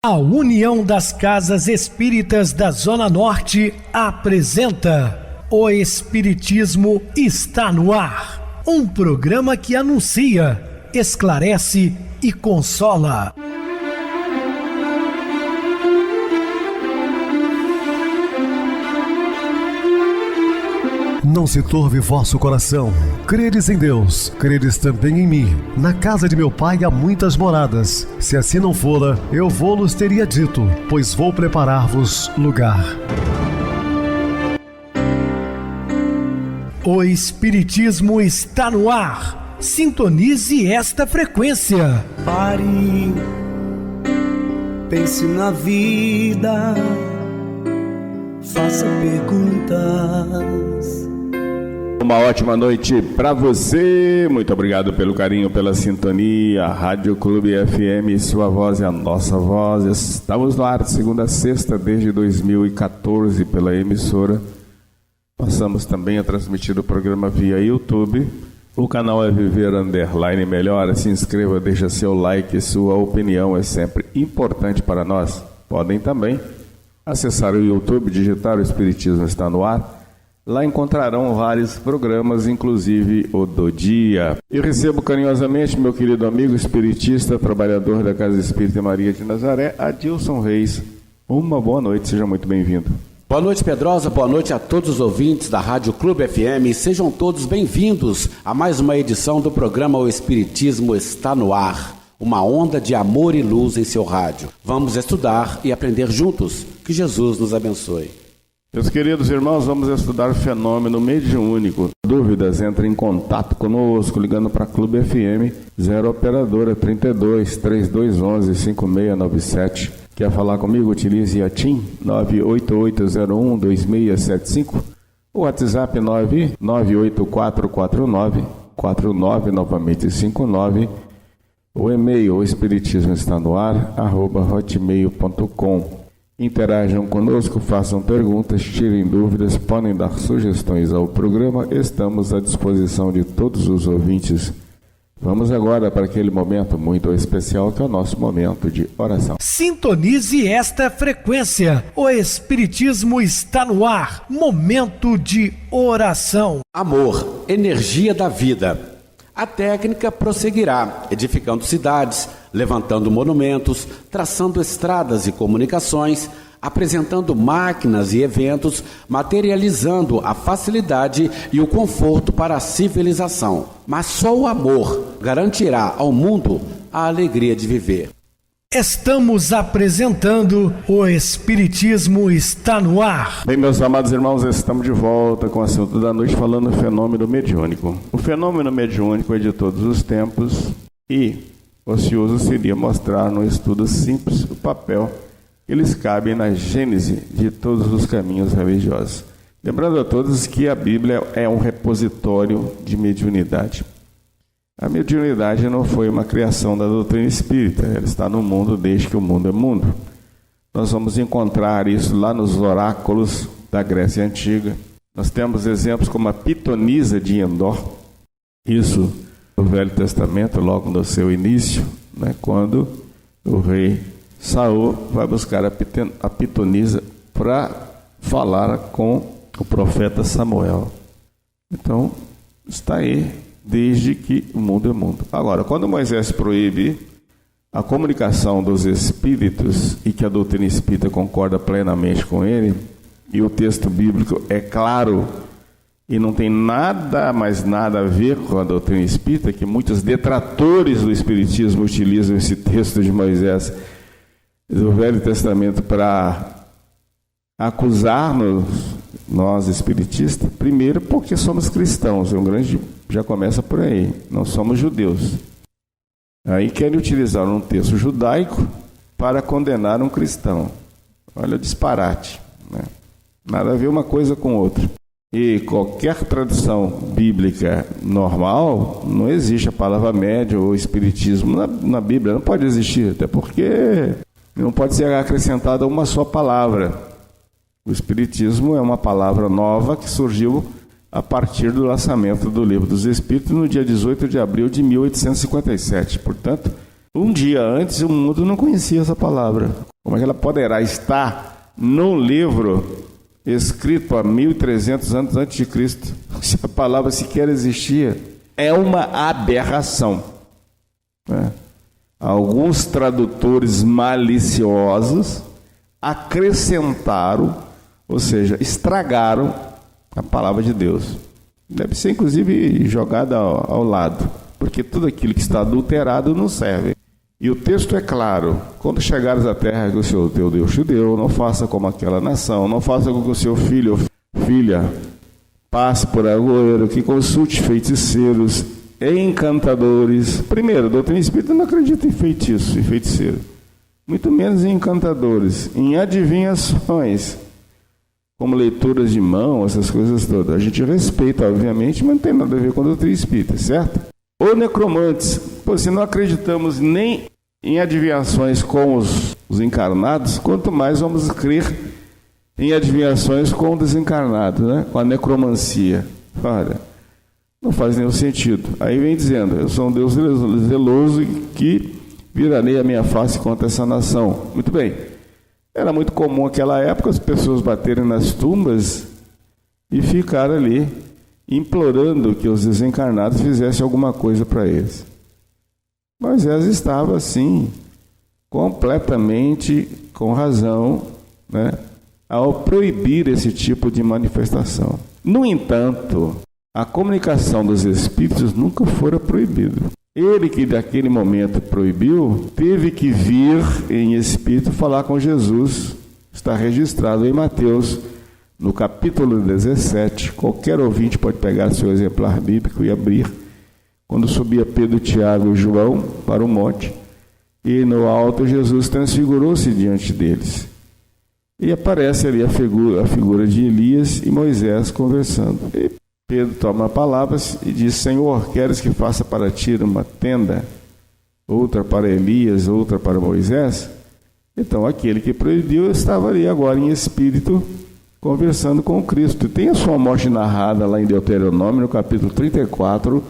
A União das Casas Espíritas da Zona Norte apresenta O Espiritismo está no ar. Um programa que anuncia, esclarece e consola. Não se turve vosso coração. Credes em Deus, credes também em mim. Na casa de meu pai há muitas moradas. Se assim não fora, eu vou-los teria dito, pois vou preparar-vos lugar. O Espiritismo está no ar. Sintonize esta frequência. Pare, pense na vida, faça perguntas. Uma ótima noite para você, muito obrigado pelo carinho, pela sintonia. Rádio Clube FM, sua voz é a nossa voz. Estamos no ar de segunda a sexta desde 2014 pela emissora. Passamos também a transmitir o programa via YouTube. O canal é Viver _ Melhor. Se inscreva, deixa seu like, sua opinião é sempre importante para nós. Podem também acessar o YouTube, digitar o Espiritismo está no ar. Lá encontrarão vários programas, inclusive o do dia. E recebo carinhosamente meu querido amigo espiritista, trabalhador da Casa Espírita Maria de Nazaré, Adilson Reis. Uma boa noite, seja muito bem-vindo. Boa noite, Pedrosa, boa noite a todos os ouvintes da Rádio Clube FM. Sejam todos bem-vindos a mais uma edição do programa O Espiritismo está no ar. Uma onda de amor e luz em seu rádio. Vamos estudar e aprender juntos. Que Jesus nos abençoe. Meus queridos irmãos, vamos estudar o fenômeno mediúnico. Dúvidas, entre em contato conosco, ligando para Clube FM, 0 operadora 32 3211 5697. Quer falar comigo? Utilize a TIM 98801 2675. O WhatsApp 98449 49 novamente 59. O e-mail, o espiritismo está no ar, @hotmail.com. Interajam conosco, façam perguntas, tirem dúvidas, podem dar sugestões ao programa. Estamos à disposição de todos os ouvintes. Vamos agora para aquele momento muito especial que é o nosso momento de oração. Sintonize esta frequência. O Espiritismo está no ar. Momento de oração. Amor, energia da vida. A técnica prosseguirá, edificando cidades, levantando monumentos, traçando estradas e comunicações, apresentando máquinas e eventos, materializando a facilidade e o conforto para a civilização. Mas só o amor garantirá ao mundo a alegria de viver. Estamos apresentando O Espiritismo está no ar. Bem, meus amados irmãos, estamos de volta com o assunto da noite, falando do fenômeno mediúnico. O fenômeno mediúnico é de todos os tempos e ocioso seria mostrar num estudo simples o papel que eles cabem na gênese de todos os caminhos religiosos. Lembrando a todos que a Bíblia é um repositório de mediunidade. A mediunidade não foi uma criação da doutrina espírita, ela está no mundo desde que o mundo é mundo. Nós vamos encontrar isso lá nos oráculos da Grécia Antiga. Nós temos exemplos como a pitonisa de Endor, isso no Velho Testamento, logo no seu início, quando o rei Saul vai buscar a pitonisa para falar com o profeta Samuel. Então, está aí desde que o mundo é mundo. Agora, quando Moisés proíbe a comunicação dos espíritos e que a doutrina espírita concorda plenamente com ele, e o texto bíblico é claro e não tem nada, mais nada a ver com a doutrina espírita, que muitos detratores do espiritismo utilizam esse texto de Moisés do Velho Testamento para acusar-nos, nós espiritistas, primeiro porque somos cristãos, já começa por aí, não somos judeus. Aí querem utilizar um texto judaico para condenar um cristão. Olha o disparate, Nada a ver uma coisa com outra. E qualquer tradução bíblica normal, não existe a palavra médium ou espiritismo na Bíblia, não pode existir, até porque não pode ser acrescentada uma só palavra. O espiritismo é uma palavra nova que surgiu a partir do lançamento do Livro dos Espíritos no dia 18 de abril de 1857. Portanto, Um dia antes, o mundo não conhecia essa palavra. Como é que ela poderá estar num livro escrito há 1300 anos antes de Cristo? Se a palavra sequer existia, é uma aberração, né? Alguns tradutores maliciosos acrescentaram, ou seja, estragaram a palavra de Deus. Deve ser inclusive jogada ao lado, porque tudo aquilo que está adulterado não serve. E o texto é claro: quando chegares à terra que o Senhor teu Deus te deu, não faça como aquela nação, não faça com que o seu filho ou filha passe por agoeiro, que consulte feiticeiros, encantadores. Primeiro, a doutrina espírita não acredita em feitiço e feiticeiro, muito menos em encantadores, em adivinhações, como leituras de mão, essas coisas todas. A gente respeita, obviamente, mas não tem nada a ver com a doutrina espírita, certo? Ou necromantes. Pô, se não acreditamos nem em adivinhações com os encarnados, quanto mais vamos crer em adivinhações com o desencarnado, né? Com a necromancia. Olha, não faz nenhum sentido. Aí vem dizendo: eu sou um Deus zeloso que virarei a minha face contra essa nação. Muito bem. Era muito comum naquela época as pessoas baterem nas tumbas e ficar ali implorando que os desencarnados fizessem alguma coisa para eles. Moisés estava assim, completamente com razão, né, ao proibir esse tipo de manifestação. No entanto, a comunicação dos espíritos nunca fora proibida. Ele que naquele momento proibiu, teve que vir em espírito falar com Jesus. Está registrado em Mateus, no capítulo 17. Qualquer ouvinte pode pegar seu exemplar bíblico e abrir. Quando subia Pedro, Tiago e João para o monte, e no alto Jesus transfigurou-se diante deles. E aparece ali a figura de Elias e Moisés conversando. E Pedro toma palavras e diz: Senhor, queres que faça para ti uma tenda, outra para Elias, outra para Moisés? Então aquele que proibiu estava ali agora em espírito conversando com Cristo. Tem a sua morte narrada lá em Deuteronômio, no capítulo 34,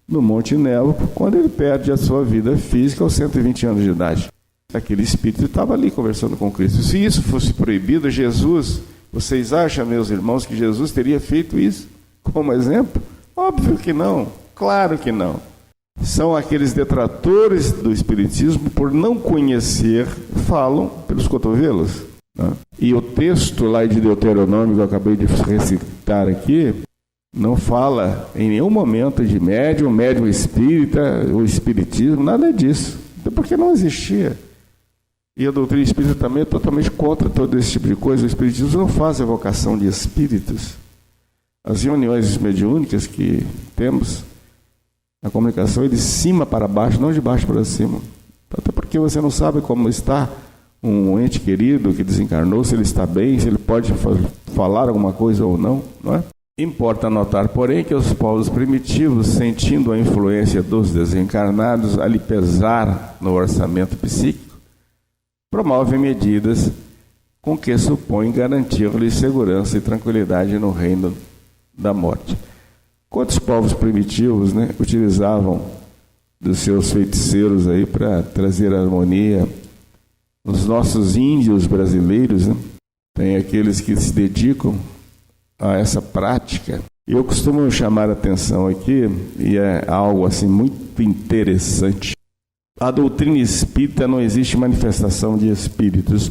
no Monte Nebo, quando ele perde a sua vida física aos 120 anos de idade. Aquele espírito estava ali conversando com Cristo. Se isso fosse proibido, Jesus, vocês acham, meus irmãos, que Jesus teria feito isso como exemplo? Óbvio que não, claro que não. São aqueles detratores do espiritismo, por não conhecer, falam pelos cotovelos, né? E o texto lá de Deuteronômio que eu acabei de recitar aqui, não fala em nenhum momento de médium espírita, ou espiritismo, nada disso, porque não existia. E a doutrina espírita também é totalmente contra todo esse tipo de coisa. O espiritismo não faz evocação de espíritos. As reuniões mediúnicas que temos, a comunicação é de cima para baixo, não de baixo para cima. Até porque você não sabe como está um ente querido que desencarnou, se ele está bem, se ele pode falar alguma coisa ou não, não é? Importa notar, porém, que os povos primitivos, sentindo a influência dos desencarnados a lhe pesar no orçamento psíquico, promovem medidas com que supõem garantir-lhe segurança e tranquilidade no reino da morte. Quantos povos primitivos, né, utilizavam dos seus feiticeiros aí para trazer harmonia? Os nossos índios brasileiros, né, tem aqueles que se dedicam a essa prática. Eu costumo chamar a atenção aqui, e é algo assim muito interessante. A doutrina espírita não existe manifestação de espíritos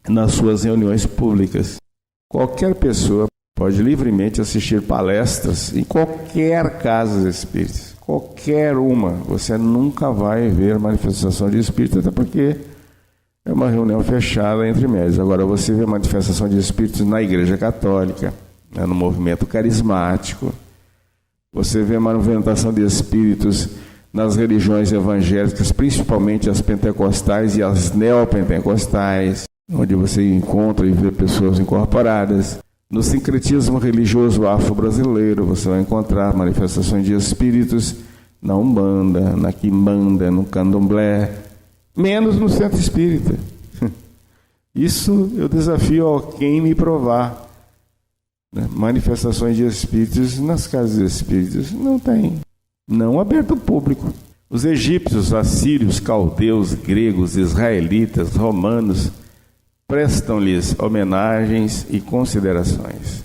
nas suas reuniões públicas. Qualquer pessoa pode livremente assistir palestras em qualquer casa espírita, qualquer uma. Você nunca vai ver manifestação de espírito, até porque é uma reunião fechada entre médios. Agora, você vê manifestação de espíritos na Igreja Católica, né, no movimento carismático. Você vê manifestação de espíritos nas religiões evangélicas, principalmente as pentecostais e as neopentecostais, onde você encontra e vê pessoas incorporadas. No sincretismo religioso afro-brasileiro, você vai encontrar manifestações de espíritos na Umbanda, na Quimbanda, no Candomblé, menos no Centro Espírita. Isso eu desafio a quem me provar. Manifestações de espíritos nas casas espíritas não tem, não aberto ao público. Os egípcios, assírios, caldeus, gregos, israelitas, romanos prestam-lhes homenagens e considerações.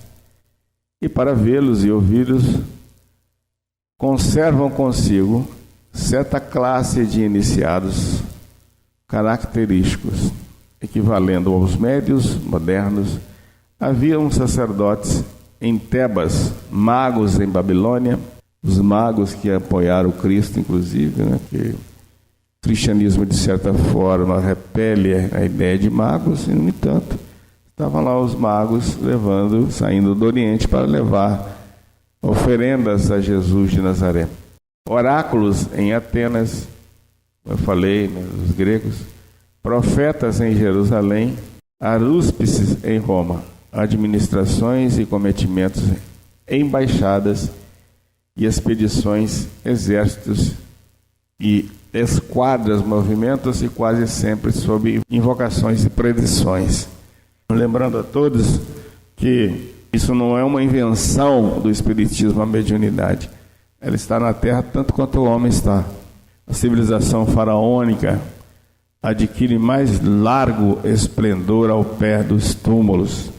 E para vê-los e ouvi-los, conservam consigo certa classe de iniciados característicos, equivalendo aos médios modernos. Haviam sacerdotes em Tebas, magos em Babilônia, os magos que apoiaram Cristo, inclusive, né? Que o cristianismo, de certa forma, repele a ideia de magos, e, no entanto, estavam lá os magos saindo do Oriente para levar oferendas a Jesus de Nazaré. Oráculos em Atenas, como eu falei, né, os gregos, profetas em Jerusalém, arúspices em Roma, administrações e cometimentos, embaixadas e expedições, exércitos e esquadras movimentam-se quase sempre sob invocações e predições. Lembrando a todos que isso não é uma invenção do espiritismo, a mediunidade. Ela está na Terra tanto quanto o homem está. A civilização faraônica adquire mais largo esplendor ao pé dos túmulos.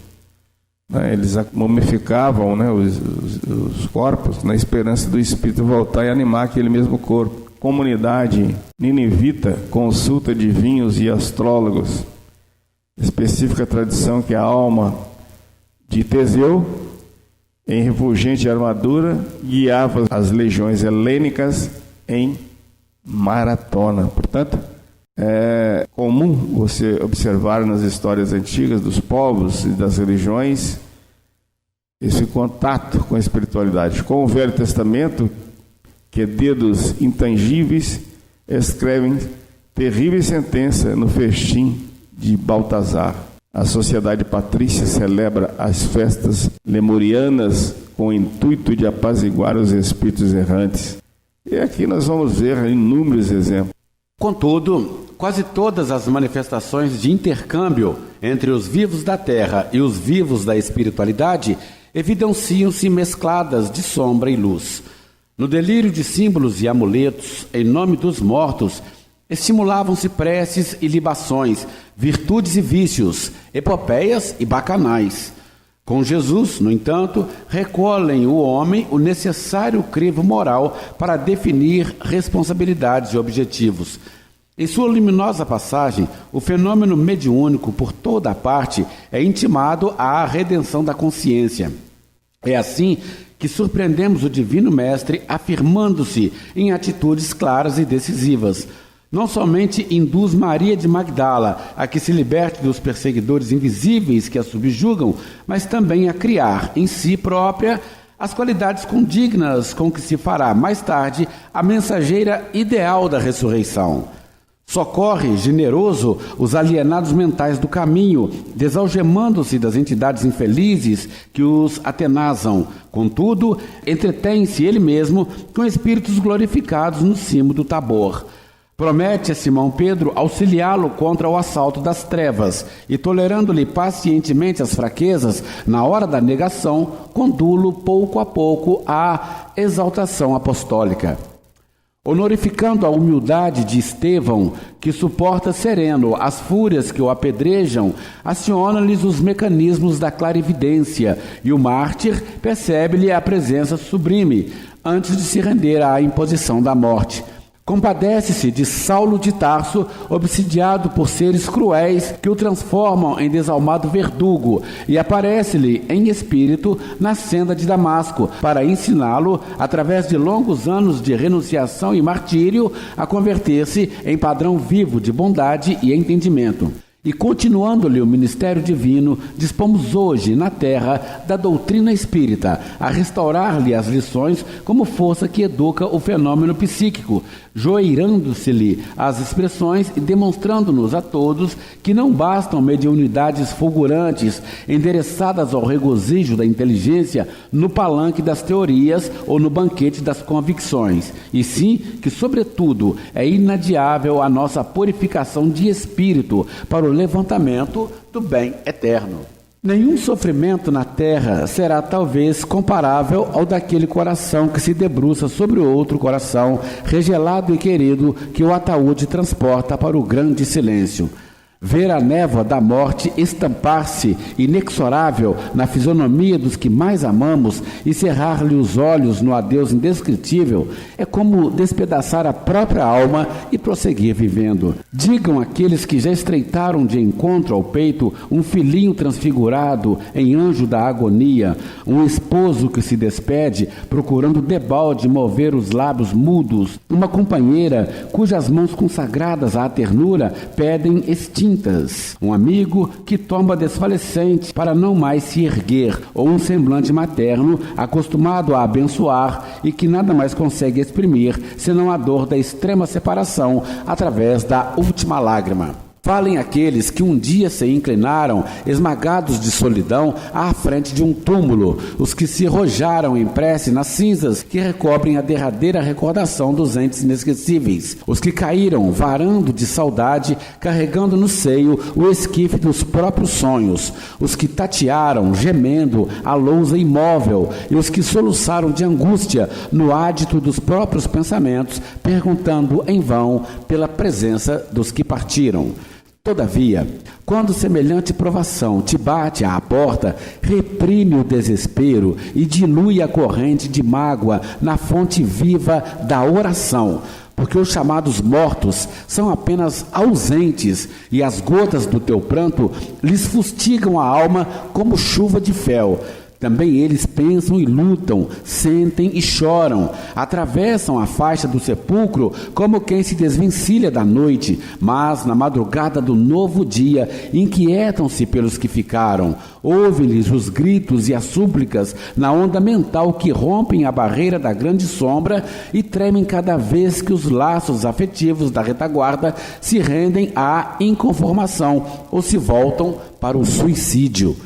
Eles mumificavam, né, os corpos na esperança do espírito voltar e animar aquele mesmo corpo. Comunidade ninivita consulta divinhos e astrólogos. Específica tradição que a alma de Teseu, em refulgente armadura, guiava as legiões helênicas em maratona. Portanto, é comum você observar nas histórias antigas dos povos e das religiões esse contato com a espiritualidade. Com o Velho Testamento, que dedos intangíveis escrevem terrível sentença no festim de Baltazar. A sociedade patrícia celebra as festas lemurianas com o intuito de apaziguar os espíritos errantes. E aqui nós vamos ver inúmeros exemplos. Contudo, quase todas as manifestações de intercâmbio entre os vivos da terra e os vivos da espiritualidade evidenciam-se mescladas de sombra e luz. No delírio de símbolos e amuletos, em nome dos mortos, estimulavam-se preces e libações, virtudes e vícios, epopeias e bacanais. Com Jesus, no entanto, recolhem o homem o necessário crivo moral para definir responsabilidades e objetivos. Em sua luminosa passagem, o fenômeno mediúnico por toda a parte é intimado à redenção da consciência. É assim que surpreendemos o Divino Mestre afirmando-se em atitudes claras e decisivas. Não somente induz Maria de Magdala a que se liberte dos perseguidores invisíveis que a subjugam, mas também a criar em si própria as qualidades condignas com que se fará mais tarde a mensageira ideal da ressurreição. Socorre, generoso, os alienados mentais do caminho, desalgemando-se das entidades infelizes que os atenazam. Contudo, entretém-se ele mesmo com espíritos glorificados no cimo do Tabor. Promete a Simão Pedro auxiliá-lo contra o assalto das trevas e, tolerando-lhe pacientemente as fraquezas, na hora da negação, condu-lo pouco a pouco à exaltação apostólica. Honorificando a humildade de Estevão, que suporta sereno as fúrias que o apedrejam, aciona-lhes os mecanismos da clarividência, e o mártir percebe-lhe a presença sublime, antes de se render à imposição da morte. Compadece-se de Saulo de Tarso, obsidiado por seres cruéis que o transformam em desalmado verdugo, e aparece-lhe em espírito na senda de Damasco, para ensiná-lo, através de longos anos de renunciação e martírio, a converter-se em padrão vivo de bondade e entendimento. E continuando-lhe o ministério divino, dispomos hoje na terra da doutrina espírita, a restaurar-lhe as lições como força que educa o fenômeno psíquico, joeirando-se-lhe as expressões e demonstrando-nos a todos que não bastam mediunidades fulgurantes, endereçadas ao regozijo da inteligência no palanque das teorias ou no banquete das convicções, e sim que, sobretudo, é inadiável a nossa purificação de espírito para o levantamento do bem eterno. Nenhum sofrimento na terra será talvez comparável ao daquele coração que se debruça sobre outro coração, regelado e querido, que o ataúde transporta para o grande silêncio. Ver a névoa da morte estampar-se inexorável na fisionomia dos que mais amamos e cerrar-lhe os olhos no adeus indescritível é como despedaçar a própria alma e prosseguir vivendo. Digam aqueles que já estreitaram de encontro ao peito um filhinho transfigurado em anjo da agonia, um esposo que se despede procurando debalde mover os lábios mudos, uma companheira cujas mãos consagradas à ternura pedem extintas, um amigo que tomba desfalecente para não mais se erguer, ou um semblante materno acostumado a abençoar e que nada mais consegue exprimir senão a dor da extrema separação através da última lágrima. Falem aqueles que um dia se inclinaram, esmagados de solidão, à frente de um túmulo, os que se arrojaram em prece nas cinzas que recobrem a derradeira recordação dos entes inesquecíveis, os que caíram varando de saudade, carregando no seio o esquife dos próprios sonhos, os que tatearam, gemendo, a lousa imóvel, e os que soluçaram de angústia no ádito dos próprios pensamentos, perguntando em vão pela presença dos que partiram. Todavia, quando semelhante provação te bate à porta, reprime o desespero e dilui a corrente de mágoa na fonte viva da oração, porque os chamados mortos são apenas ausentes e as gotas do teu pranto lhes fustigam a alma como chuva de fel. Também eles pensam e lutam, sentem e choram, atravessam a faixa do sepulcro como quem se desvencilha da noite, mas na madrugada do novo dia inquietam-se pelos que ficaram. Ouve-lhes os gritos e as súplicas na onda mental que rompem a barreira da grande sombra e tremem cada vez que os laços afetivos da retaguarda se rendem à inconformação ou se voltam para o suicídio.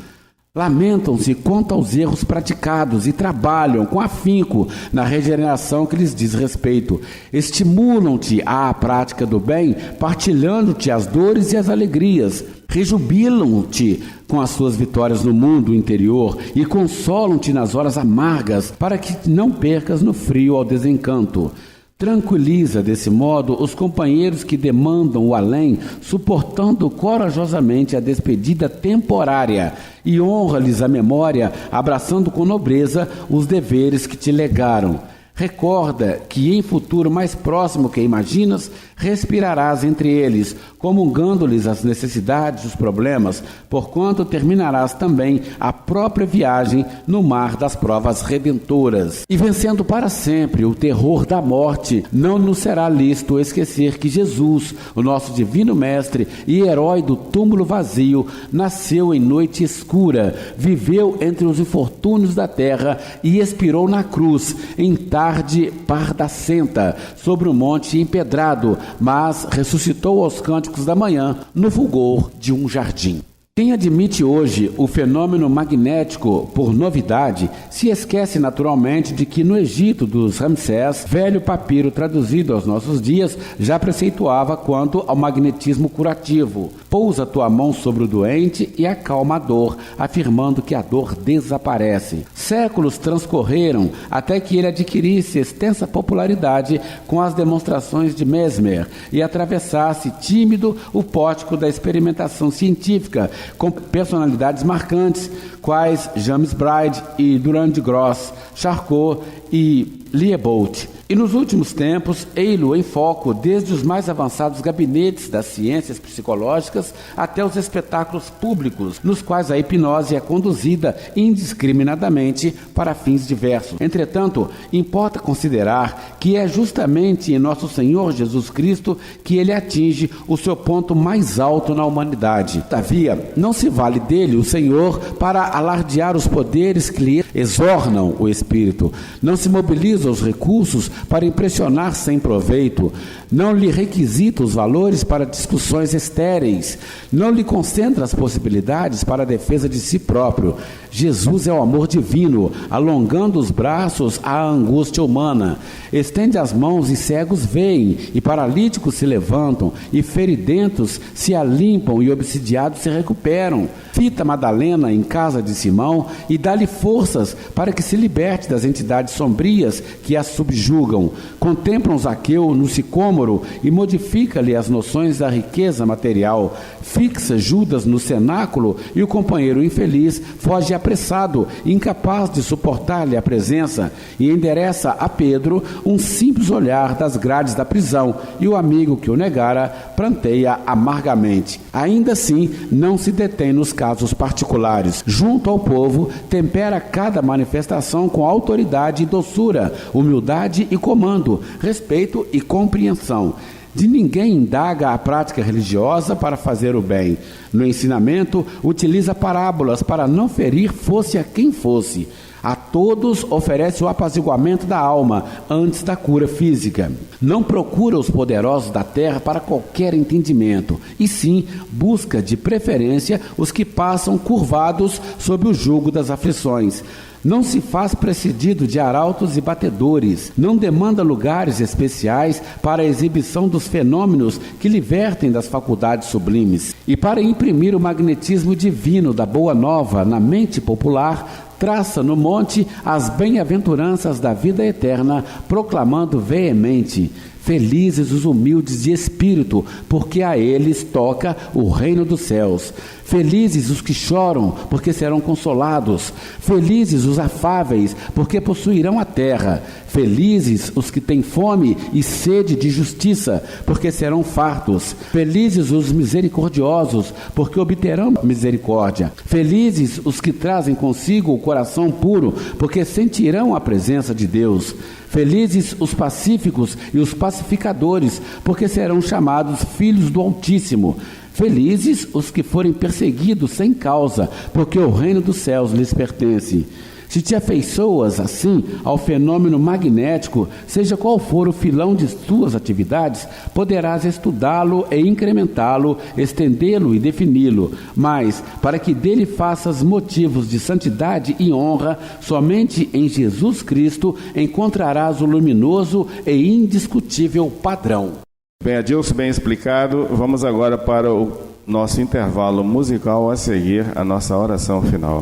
Lamentam-se quanto aos erros praticados e trabalham com afinco na regeneração que lhes diz respeito. Estimulam-te à prática do bem, partilhando-te as dores e as alegrias. Rejubilam-te com as suas vitórias no mundo interior e consolam-te nas horas amargas para que não percas no frio ao desencanto. Tranquiliza desse modo os companheiros que demandam o além, suportando corajosamente a despedida temporária, e honra-lhes a memória, abraçando com nobreza os deveres que te legaram. Recorda que em futuro mais próximo que imaginas, respirarás entre eles, comungando-lhes as necessidades, os problemas, porquanto terminarás também a própria viagem no mar das provas redentoras. E vencendo para sempre o terror da morte, não nos será lícito esquecer que Jesus, o nosso divino mestre e herói do túmulo vazio, nasceu em noite escura, viveu entre os infortúnios da terra e expirou na cruz, em tarde pardacenta, sobre um monte empedrado, mas ressuscitou aos cânticos da manhã, no fulgor de um jardim. Quem admite hoje o fenômeno magnético por novidade, se esquece naturalmente de que no Egito dos Ramsés, velho papiro traduzido aos nossos dias, já preceituava quanto ao magnetismo curativo. Pousa tua mão sobre o doente e acalma a dor, afirmando que a dor desaparece. Séculos transcorreram até que ele adquirisse extensa popularidade com as demonstrações de Mesmer e atravessasse tímido o pórtico da experimentação científica, com personalidades marcantes, quais James Bride e Durand de Gross, Charcot e Liebold. E nos últimos tempos, ei-lo em foco desde os mais avançados gabinetes das ciências psicológicas até os espetáculos públicos, nos quais a hipnose é conduzida indiscriminadamente para fins diversos. Entretanto, importa considerar que é justamente em nosso Senhor Jesus Cristo que ele atinge o seu ponto mais alto na humanidade. Todavia, não se vale dele o Senhor para alardear os poderes que lhe exornam o espírito. Não se mobiliza os recursos para impressionar sem proveito, não lhe requisita os valores para discussões estéreis, não lhe concentra as possibilidades para a defesa de si próprio. Jesus é o amor divino, alongando os braços à angústia humana. Estende as mãos e cegos veem, e paralíticos se levantam, e feridentos se alimpam e obsidiados se recuperam. Fita Madalena em casa de Simão e dá-lhe forças para que se liberte das entidades sombrias que a subjugam. Contemplam Zaqueu no sicômoro e modifica-lhe as noções da riqueza material. Fixa Judas no cenáculo e o companheiro infeliz foge apressado, incapaz de suportar-lhe a presença, e endereça a Pedro um simples olhar das grades da prisão, e o amigo que o negara pranteia amargamente. Ainda assim, não se detém nos casos particulares. Junto ao povo, tempera cada manifestação com autoridade e doçura, humildade e comando, respeito e compreensão. De ninguém indaga a prática religiosa para fazer o bem. No ensinamento, utiliza parábolas para não ferir fosse a quem fosse. A todos oferece o apaziguamento da alma antes da cura física. Não procura os poderosos da terra para qualquer entendimento, e sim busca de preferência os que passam curvados sob o jugo das aflições. Não se faz precedido de arautos e batedores, não demanda lugares especiais para a exibição dos fenômenos que libertem das faculdades sublimes. E para imprimir o magnetismo divino da Boa Nova na mente popular, traça no monte as bem-aventuranças da vida eterna, proclamando veemente: felizes os humildes de espírito, porque a eles toca o reino dos céus. Felizes os que choram, porque serão consolados. Felizes os afáveis, porque possuirão a terra. Felizes os que têm fome e sede de justiça, porque serão fartos. Felizes os misericordiosos, porque obterão misericórdia. Felizes os que trazem consigo o coração puro, porque sentirão a presença de Deus. Felizes os pacíficos e os pacificadores, porque serão chamados filhos do Altíssimo. Felizes os que forem perseguidos sem causa, porque o reino dos céus lhes pertence. Se te afeiçoas, assim, ao fenômeno magnético, seja qual for o filão de tuas atividades, poderás estudá-lo e incrementá-lo, estendê-lo e defini-lo. Mas, para que dele faças motivos de santidade e honra, somente em Jesus Cristo encontrarás o luminoso e indiscutível padrão. Bem, Adilson, bem explicado. Vamos agora para o nosso intervalo musical, a seguir a nossa oração final.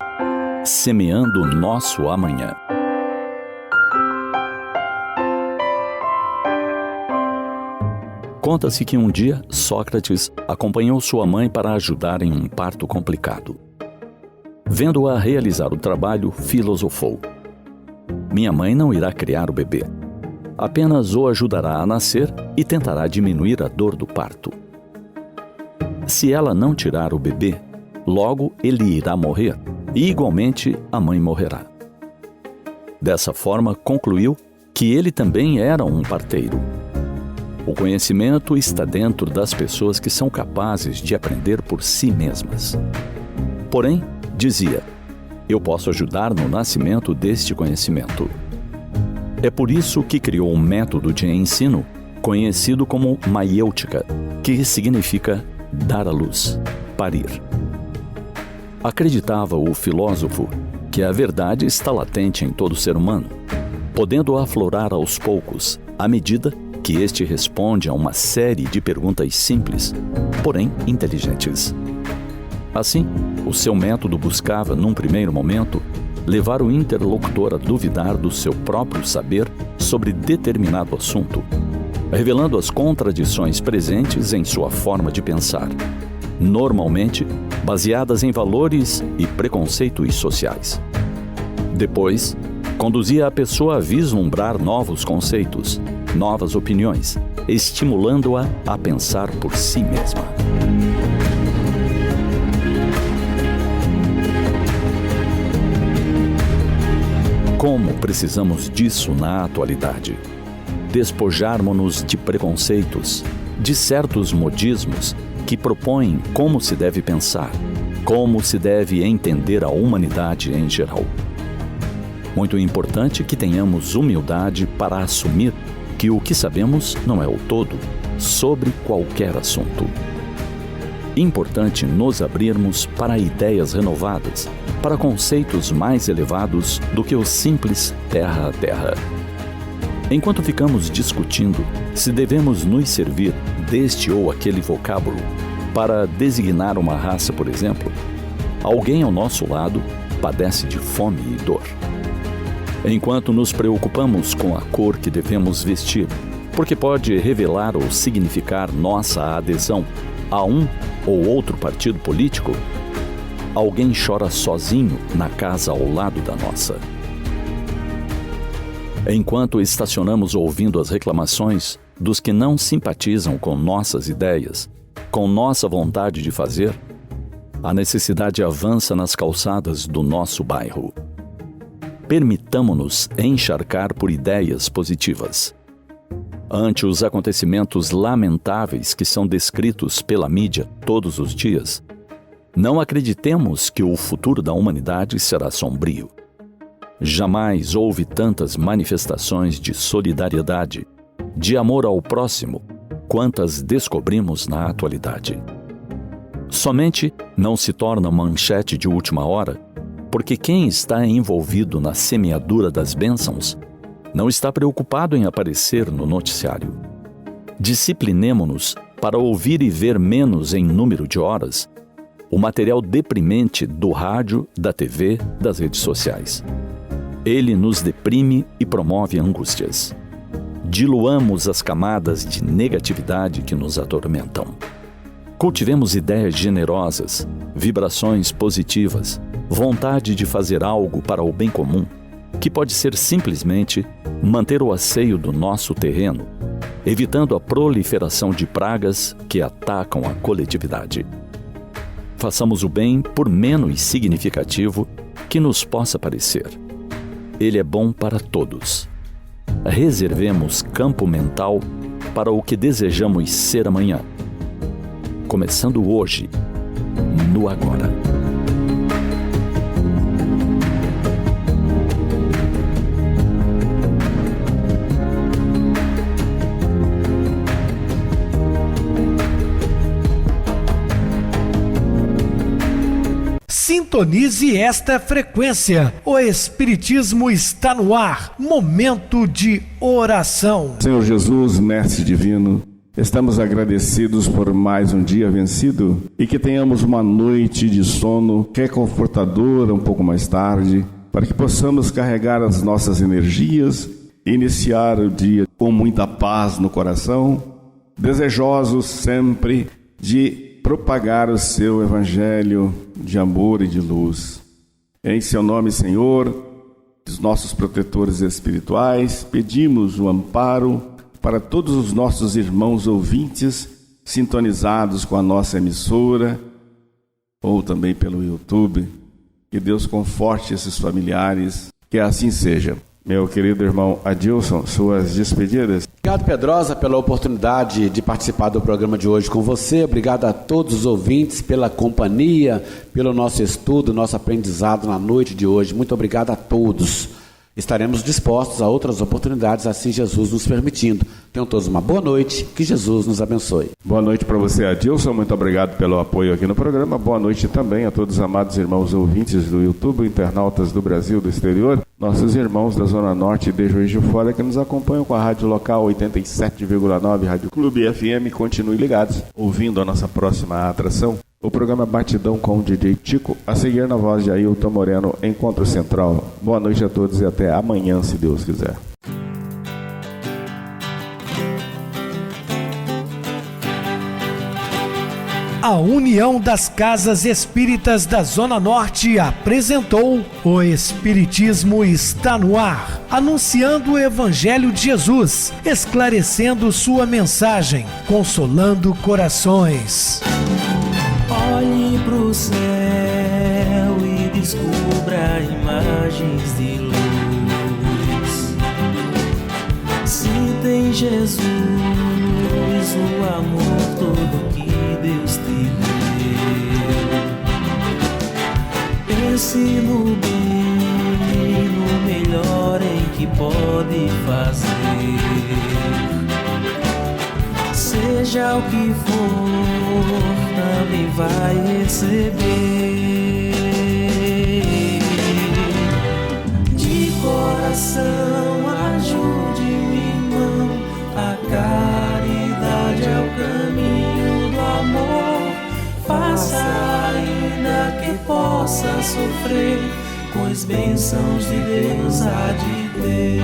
Semeando o nosso amanhã. Conta-se que um dia Sócrates acompanhou sua mãe para ajudar em um parto complicado. Vendo-a realizar o trabalho, filosofou: minha mãe não irá criar o bebê. Apenas o ajudará a nascer e tentará diminuir a dor do parto. Se ela não tirar o bebê, logo ele irá morrer, e igualmente a mãe morrerá. Dessa forma, concluiu que ele também era um parteiro. O conhecimento está dentro das pessoas que são capazes de aprender por si mesmas. Porém, dizia, eu posso ajudar no nascimento deste conhecimento. É por isso que criou um método de ensino conhecido como maiêutica, que significa dar à luz, parir. Acreditava o filósofo que a verdade está latente em todo ser humano, podendo aflorar aos poucos, à medida que este responde a uma série de perguntas simples, porém inteligentes. Assim, o seu método buscava, num primeiro momento, levar o interlocutor a duvidar do seu próprio saber sobre determinado assunto, revelando as contradições presentes em sua forma de pensar, normalmente baseadas em valores e preconceitos sociais. Depois, conduzia a pessoa a vislumbrar novos conceitos, novas opiniões, estimulando-a a pensar por si mesma. Como precisamos disso na atualidade? Despojarmos-nos de preconceitos, de certos modismos que propõem como se deve pensar, como se deve entender a humanidade em geral. Muito importante que tenhamos humildade para assumir que o que sabemos não é o todo, sobre qualquer assunto. Importante nos abrirmos para ideias renovadas, para conceitos mais elevados do que o simples terra a terra. Enquanto ficamos discutindo se devemos nos servir deste ou aquele vocábulo para designar uma raça, por exemplo, alguém ao nosso lado padece de fome e dor. Enquanto nos preocupamos com a cor que devemos vestir, porque pode revelar ou significar nossa adesão a um ou outro partido político, alguém chora sozinho na casa ao lado da nossa. Enquanto estacionamos ouvindo as reclamações dos que não simpatizam com nossas ideias, com nossa vontade de fazer, a necessidade avança nas calçadas do nosso bairro. Permitamo-nos encharcar por ideias positivas. Ante os acontecimentos lamentáveis que são descritos pela mídia todos os dias, não acreditemos que o futuro da humanidade será sombrio. Jamais houve tantas manifestações de solidariedade, de amor ao próximo, quantas descobrimos na atualidade. Somente não se torna manchete de última hora, porque quem está envolvido na semeadura das bênçãos não está preocupado em aparecer no noticiário. Disciplinemo-nos para ouvir e ver menos em número de horas o material deprimente do rádio, da TV, das redes sociais. Ele nos deprime e promove angústias. Diluamos as camadas de negatividade que nos atormentam. Cultivemos ideias generosas, vibrações positivas, vontade de fazer algo para o bem comum, que pode ser simplesmente manter o asseio do nosso terreno, evitando a proliferação de pragas que atacam a coletividade. Façamos o bem por menos significativo que nos possa parecer. Ele é bom para todos. Reservemos campo mental para o que desejamos ser amanhã, começando hoje, no agora. Sintonize esta frequência. O Espiritismo está no ar. Momento de oração. Senhor Jesus, Mestre Divino, estamos agradecidos por mais um dia vencido e que tenhamos uma noite de sono reconfortadora um pouco mais tarde, para que possamos carregar as nossas energias e iniciar o dia com muita paz no coração, desejosos sempre de propagar o seu evangelho de amor e de luz. Em seu nome, Senhor, os nossos protetores espirituais, pedimos o amparo para todos os nossos irmãos ouvintes sintonizados com a nossa emissora ou também pelo YouTube. Que Deus conforte esses familiares, que assim seja. Meu querido irmão Adilson, suas despedidas. Obrigado, Pedrosa, pela oportunidade de participar do programa de hoje com você. Obrigado a todos os ouvintes pela companhia, pelo nosso estudo, nosso aprendizado na noite de hoje. Muito obrigado a todos. Estaremos dispostos a outras oportunidades, assim Jesus nos permitindo. Tenham todos uma boa noite, que Jesus nos abençoe. Boa noite para você, Adilson, muito obrigado pelo apoio aqui no programa. Boa noite também a todos os amados irmãos ouvintes do YouTube, internautas do Brasil, do exterior, nossos irmãos da Zona Norte e de Juiz de Fora que nos acompanham com a rádio local 87,9 Rádio Clube FM. Continuem ligados, ouvindo a nossa próxima atração, o programa Batidão com o DJ Tico, a seguir na voz de Ailton Moreno, Encontro Central. Boa noite a todos e até amanhã, se Deus quiser. A União das Casas Espíritas da Zona Norte apresentou O Espiritismo está no ar, anunciando o Evangelho de Jesus, esclarecendo sua mensagem, consolando corações. Olhe pro céu e descubra imagens de luz. Se tem Jesus, o amor todo que Deus te deu. Pense no bem, no melhor pode fazer. Seja o que for, também vai receber. De coração, ajude-me, irmão. A caridade é o caminho do amor. Faça ainda que possa sofrer, pois bênçãos de Deus há de ter.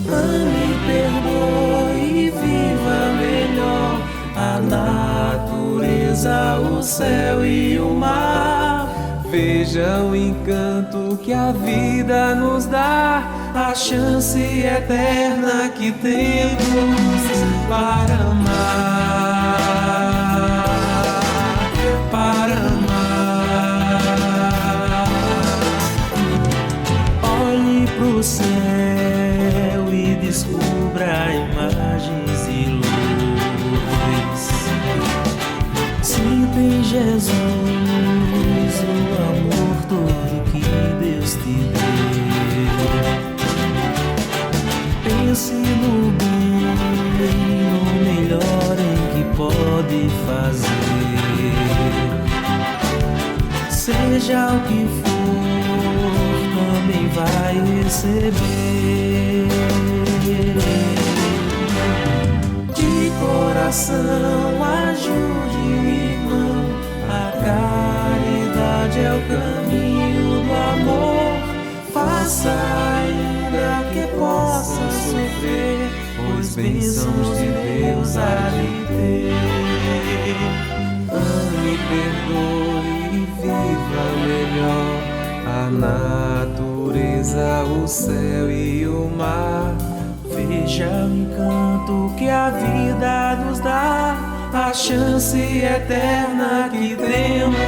Ame, perdoe e viva melhor a natureza, o céu e o mar. Veja o encanto que a vida nos dá, a chance eterna que temos para amar, para amar. Olhe pro céu e descubra imagens e luz. Sinta em Jesus o amor todo que Deus te deu. Pense no bem, no melhor em que pode fazer. Seja o que for, também vai receber. De coração, ajude-me, irmão. A caridade é o caminho do amor. Faça ainda que possa sofrer, pois bênçãos de Deus há de ter. Ame, perdoe e viva melhor a natureza, o céu e o mar. Veja o encanto que a vida nos dá, a chance eterna que temos